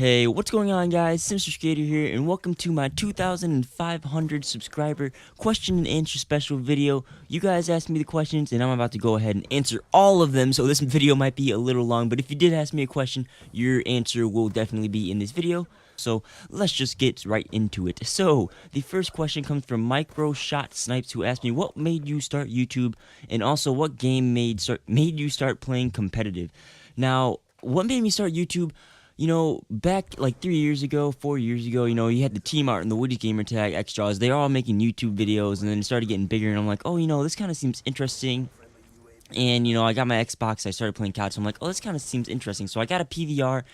Hey, what's going on, guys? Synystersk8r here, and welcome to my 2,500 subscriber question and answer special video. You guys asked me the questions, and I'm about to go ahead and answer all of them, so this video might be a little long, but if you did ask me a question, your answer will definitely be in this video. So let's just get right into it. So the first question comes from Micro Shot Snipes, who asked me what made you start YouTube, and also what game made you start playing competitive. Now, what made me start YouTube? You know, back like 3 years ago, 4 years ago, you know, you had the Team Art and the Woody Gamer Tag Extras. They're all making YouTube videos, and then it started getting bigger, and I'm like, oh, you know, this kind of seems interesting. And, you know, I got my Xbox, I started playing COD, so I'm like, oh, this kind of seems interesting. So I got a PVR,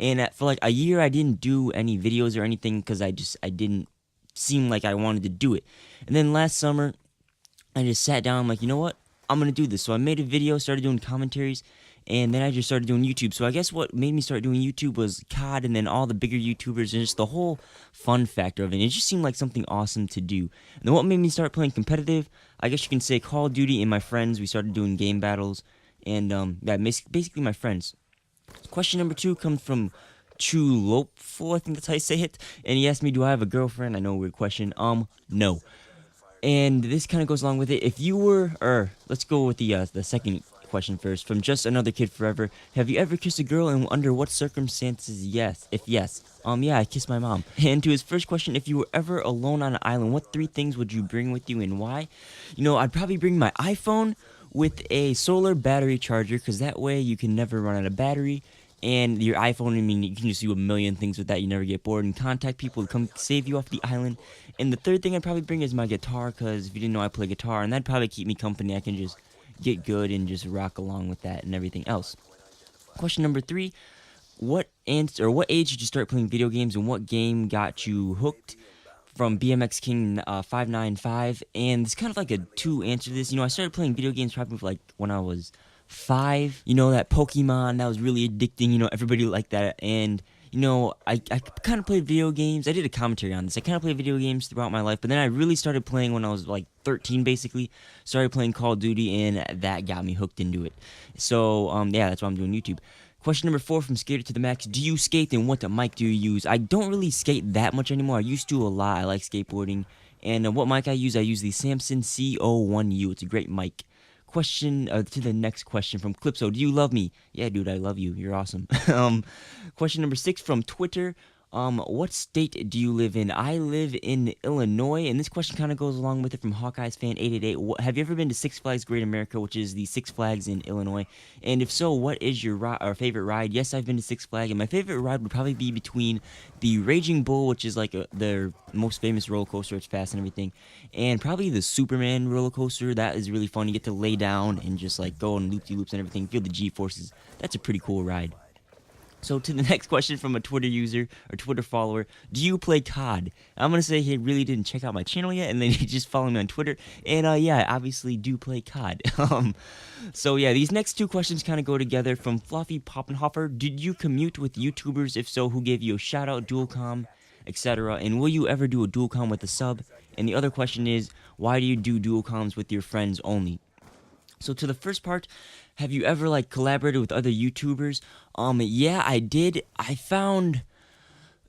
and for like a year, I didn't do any videos or anything because I didn't seem like I wanted to do it. And then last summer, I just sat down, I'm like, you know what? I'm going to do this. So I made a video, started doing commentaries, and then I just started doing YouTube. So I guess what made me start doing YouTube was COD and then all the bigger YouTubers and just the whole fun factor of it. It just seemed like something awesome to do. And then what made me start playing competitive, I guess you can say Call of Duty and my friends. We started doing game battles, and yeah, basically my friends. Question number 2 comes from Chulopful, I think that's how you say it. And he asked me, do I have a girlfriend? I know, weird question. No. And this kind of goes along with it. If you were, let's go with the second question first. From Just Another Kid Forever, have you ever kissed a girl, and under what circumstances? Yes. If yes, yeah, I kissed my mom. And to his first question, if you were ever alone on an island, what 3 things would you bring with you and why? You know, I'd probably bring my iPhone with a solar battery charger, because that way you can never run out of battery. And your iPhone, I mean, you can just do a million things with that. You never get bored, and contact people to come save you off the island. And the third thing I'd probably bring is my guitar, because if you didn't know, I play guitar, and that'd probably keep me company. I can just get good and just rock along with that and everything else. Question number 3, what age did you start playing video games, and what game got you hooked? From BMX King 595, and it's kind of like a 2 answer to this. You know, I started playing video games probably like when I was 5. You know, that Pokemon, that was really addicting. You know, everybody liked that. And, you know, I kind of played video games. I did a commentary on this. I kind of played video games throughout my life, but then I really started playing when I was like 13, basically. Started playing Call of Duty, and that got me hooked into it. So, yeah, that's why I'm doing YouTube. Question number 4 from Skater to the Max. Do you skate, and what mic do you use? I don't really skate that much anymore. I used to a lot. I like skateboarding. And what mic I use the Samson CO1U. It's a great mic. Question to the next question from Clipso. Do you love me? Yeah, dude, I love you. You're awesome. Question number 6 from Twitter. What state do you live in? I live in Illinois, and this question kind of goes along with it from Hawkeyes fan 888. Have you ever been to Six Flags Great America, which is the Six Flags in Illinois? And if so, what is your favorite ride? Yes, I've been to Six Flags, and my favorite ride would probably be between the Raging Bull, which is like their most famous roller coaster. It's fast and everything, and probably the Superman roller coaster. That is really fun. You get to lay down and just like go on loop-de-loops and everything. Feel the G-forces. That's a pretty cool ride. So to the next question from a Twitter user or Twitter follower, do you play COD? I'm going to say he really didn't check out my channel yet, and then he just followed me on Twitter. And yeah, I obviously do play COD. So yeah, these next 2 questions kind of go together. From Fluffy Poppenhofer, did you commute with YouTubers? If so, who gave you a shout out, dualcom, etc.? And will you ever do a dualcom with a sub? And the other question is, why do you do dualcoms with your friends only? So to the first part, have you ever like collaborated with other YouTubers? Yeah, I did. I found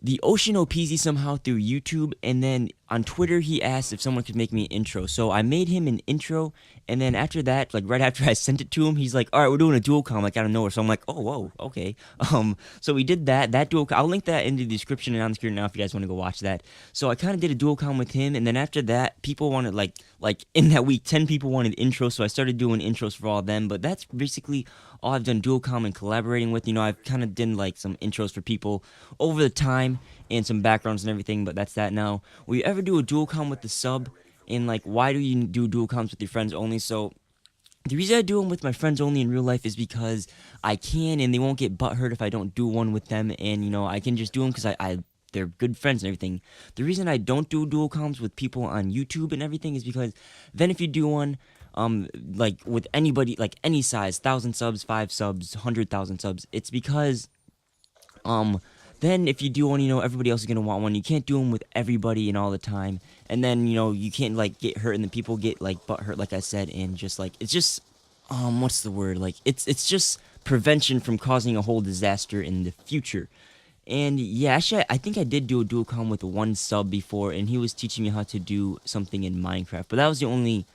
the Ocean OPZ somehow through YouTube, and then on Twitter he asked if someone could make me an intro. So I made him an intro, and then after that, like right after I sent it to him, he's like, all right, we're doing a dual com, like out of nowhere. So I'm like, oh, whoa, okay. So we did that dual com. I'll link that in the description and on the screen now if you guys want to go watch that. So I kind of did a dual com with him, and then after that, people wanted like in that week, 10 people wanted intros, so I started doing intros for all of them. But that's basically all I've done dual com and collaborating with. You know, I've kind of done like some intros for people over the time and some backgrounds and everything, but that's that now. Will you ever do a dual com with the sub? And like, why do you do dual coms with your friends only? So the reason I do them with my friends only in real life is because I can, and they won't get butthurt if I don't do one with them. And you know, I can just do them because they're good friends and everything. The reason I don't do dual coms with people on YouTube and everything is because then if you do one, like with anybody, like any size, 1,000 subs, 5 subs, 100,000 subs, it's because, then if you do one, you know, everybody else is going to want one. You can't do them with everybody and all the time. And then, you know, you can't, like, get hurt, and then people get, like, butt hurt, like I said, and just, like, it's just, what's the word? Like, it's just prevention from causing a whole disaster in the future. And yeah, actually, I think I did do a dual com with one sub before, and he was teaching me how to do something in Minecraft. But that was the only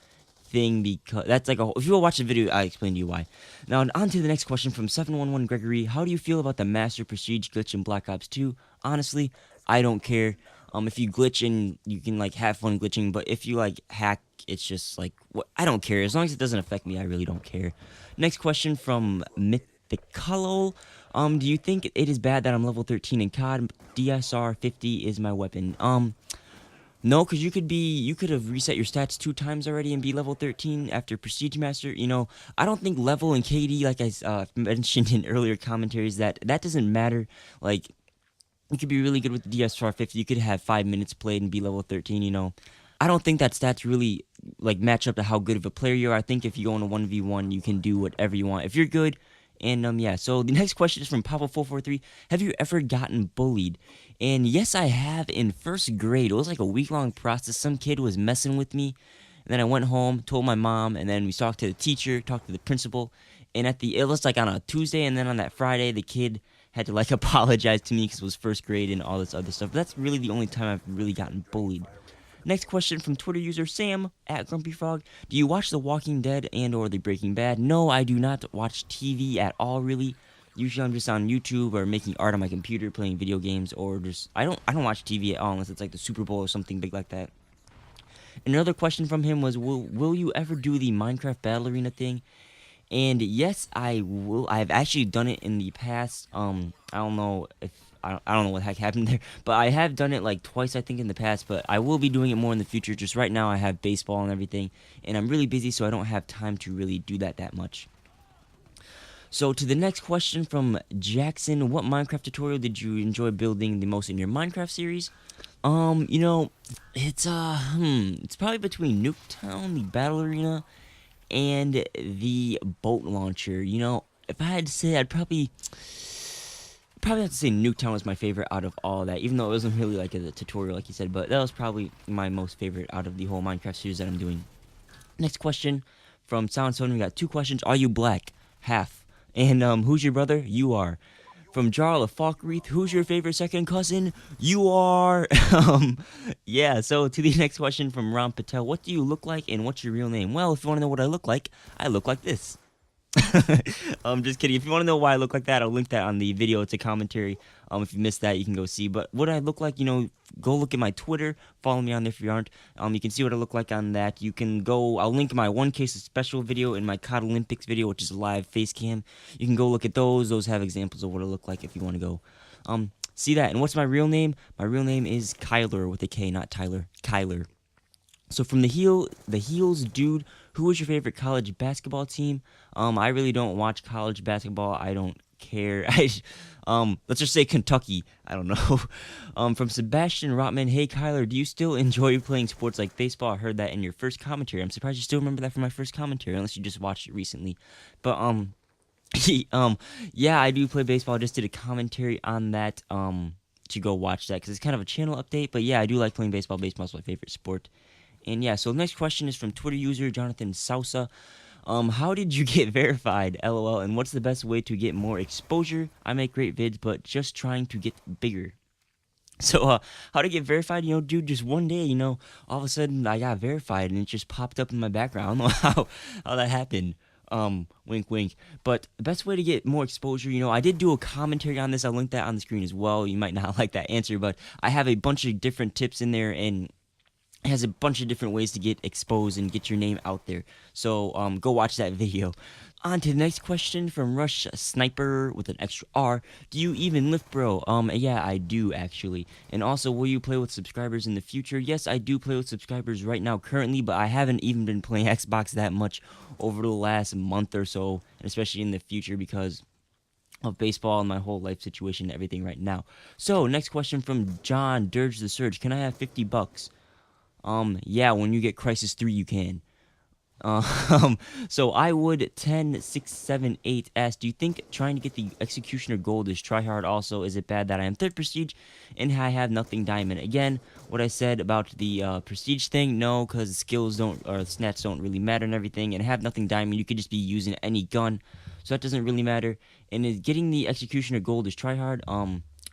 thing, because that's like if you will watch the video, I explain to you why. Now on to the next question from 711 Gregory. How do you feel about the Master Prestige glitch in Black Ops 2? Honestly, I don't care. If you glitch and you can like have fun glitching, but if you like hack, it's just like I don't care. As long as it doesn't affect me, I really don't care. Next question from Mythicolol. Do you think it is bad that I'm level 13 in COD? DSR 50 is my weapon. No, because you could have reset your stats 2 times already and be level 13 after Prestige Master. I don't think level and KD, like I mentioned in earlier commentaries, that doesn't matter. Like, you could be really good with the DSR 50. You could have 5 minutes played and be level 13. I don't think that stats really like match up to how good of a player you are. I think if you go in a 1v1, you can do whatever you want if you're good. And yeah, so the next question is from Papa443. Have you ever gotten bullied? And yes, I have in first grade. It was like a week-long process. Some kid was messing with me. And then I went home, told my mom, and then we talked to the teacher, talked to the principal. And it was like on a Tuesday, and then on that Friday, the kid had to like apologize to me because it was first grade and all this other stuff. But that's really the only time I've really gotten bullied. Next question from Twitter user Sam at Grumpy Frog. Do you watch The Walking Dead and or The Breaking Bad? No, I do not watch TV at all, really. Usually I'm just on YouTube or making art on my computer, playing video games, or just I don't watch TV at all unless it's like the Super Bowl or something big like that. Another question from him was, will you ever do the Minecraft ballerina thing? And yes, I will. I've actually done it in the past. I don't know if I don't know what the heck happened there, but I have done it like twice, I think, in the past. But I will be doing it more in the future. Just right now, I have baseball and everything, and I'm really busy, so I don't have time to really do that much. So to the next question from Jackson, what Minecraft tutorial did you enjoy building the most in your Minecraft series? It's probably between Nuketown, the Battle Arena, and the boat launcher. If I had to say, I'd probably have to say Nuketown was my favorite out of all that, even though it wasn't really like a tutorial like you said, but that was probably my most favorite out of the whole Minecraft series that I'm doing. Next question from Sound Sony. We got 2 questions. Are you black? Half. And who's your brother? You are. From Jarl of Falkreath, who's your favorite second cousin? You are. Yeah, so to the next question from Ram Patel. What do you look like and what's your real name? Well, if you want to know what I look like this. I'm just kidding. If you want to know why I look like that, I'll link that on the video. It's a commentary. If you missed that, you can go see. But what I look like, go look at my Twitter. Follow me on there if you aren't. You can see what I look like on that. You can go. I'll link my 1K special video and my COD Olympics video, which is a live face cam. You can go look at those. Those have examples of what I look like if you want to go. See that. And what's my real name? My real name is Kyler with a K, not Tyler. Kyler. So from the Heels dude, who is your favorite college basketball team? I really don't watch college basketball. I don't care. Let's just say Kentucky. I don't know. From Sebastian Rotman, hey Kyler, do you still enjoy playing sports like baseball? I heard that in your first commentary. I'm surprised you still remember that from my first commentary, unless you just watched it recently. But yeah, I do play baseball. I just did a commentary on that. To go watch that because it's kind of a channel update. But yeah, I do like playing baseball. Baseball's my favorite sport. And yeah, so the next question is from Twitter user Jonathan Sousa. How did you get verified? LOL. And what's the best way to get more exposure? I make great vids, but just trying to get bigger. So, how to get verified? Dude, just one day, all of a sudden I got verified and it just popped up in my background. I don't know how that happened. Wink, wink. But the best way to get more exposure, I did do a commentary on this. I'll link that on the screen as well. You might not like that answer, but I have a bunch of different tips in there, and it has a bunch of different ways to get exposed and get your name out there. So go watch that video. On to the next question from Rush Sniper with an extra R. Do you even lift, bro? Yeah, I do actually. And also, will you play with subscribers in the future? Yes, I do play with subscribers right now currently, but I haven't even been playing Xbox that much over the last month or so, and especially in the future because of baseball and my whole life situation and everything right now. So, next question from John Dirge the Surge. Can I have $50? Yeah, when you get Crisis 3, you can. So I would 10-6-7-8 ask, do you think trying to get the Executioner Gold is tryhard also? Is it bad that I am 3rd Prestige and I have nothing Diamond? Again, what I said about the Prestige thing, no, because skills don't, or snats don't really matter and everything, and have nothing Diamond, you could just be using any gun, so that doesn't really matter. And getting the Executioner Gold is tryhard,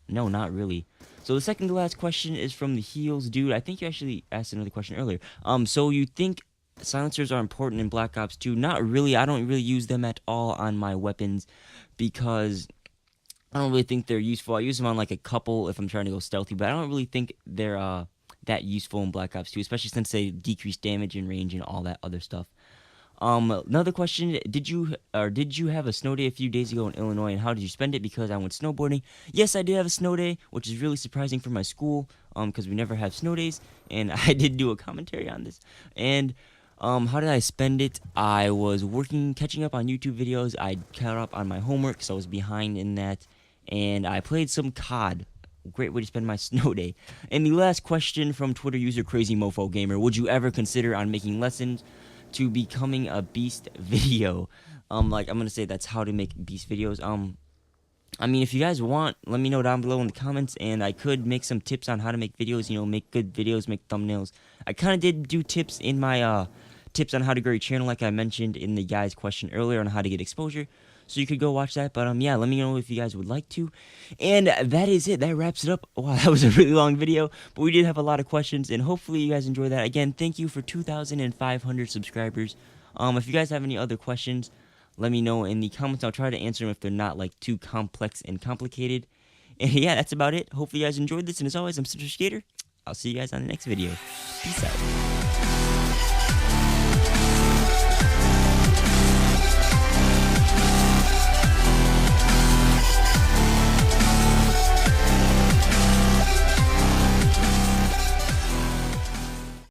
No, not really. So the second to last question is from the Heels dude. I think you actually asked another question earlier. So you think silencers are important in Black Ops 2? Not really. I don't really use them at all on my weapons because I don't really think they're useful. I use them on like a couple if I'm trying to go stealthy, but I don't really think they're that useful in Black Ops 2, especially since they decrease damage and range and all that other stuff. Another question: Did you have a snow day a few days ago in Illinois, and how did you spend it? Because I went snowboarding. Yes, I did have a snow day, which is really surprising for my school, because we never have snow days, and I did do a commentary on this. And how did I spend it? I was working, catching up on YouTube videos. I caught up on my homework, so I was behind in that, and I played some COD. Great way to spend my snow day. And the last question from Twitter user Crazy Mofo Gamer: Would you ever consider on making lessons to becoming a beast video? Like I'm gonna say that's how to make beast videos. I mean, if you guys want, let me know down below in the comments, and I could make some tips on how to make videos. You know, make good videos, make thumbnails. I kind of did do tips in my tips on how to grow your channel, like I mentioned in the guy's question earlier on how to get exposure. So you could go watch that. But yeah, let me know if you guys would like to. And that is it. That wraps it up. Wow, that was a really long video, but we did have a lot of questions, and hopefully you guys enjoyed that. Again, thank you for 2,500 subscribers. If you guys have any other questions, let me know in the comments. I'll try to answer them if they're not like too complex and complicated. And yeah, that's about it. Hopefully you guys enjoyed this. And as always, I'm Synystersk8r. I'll see you guys on the next video. Peace out.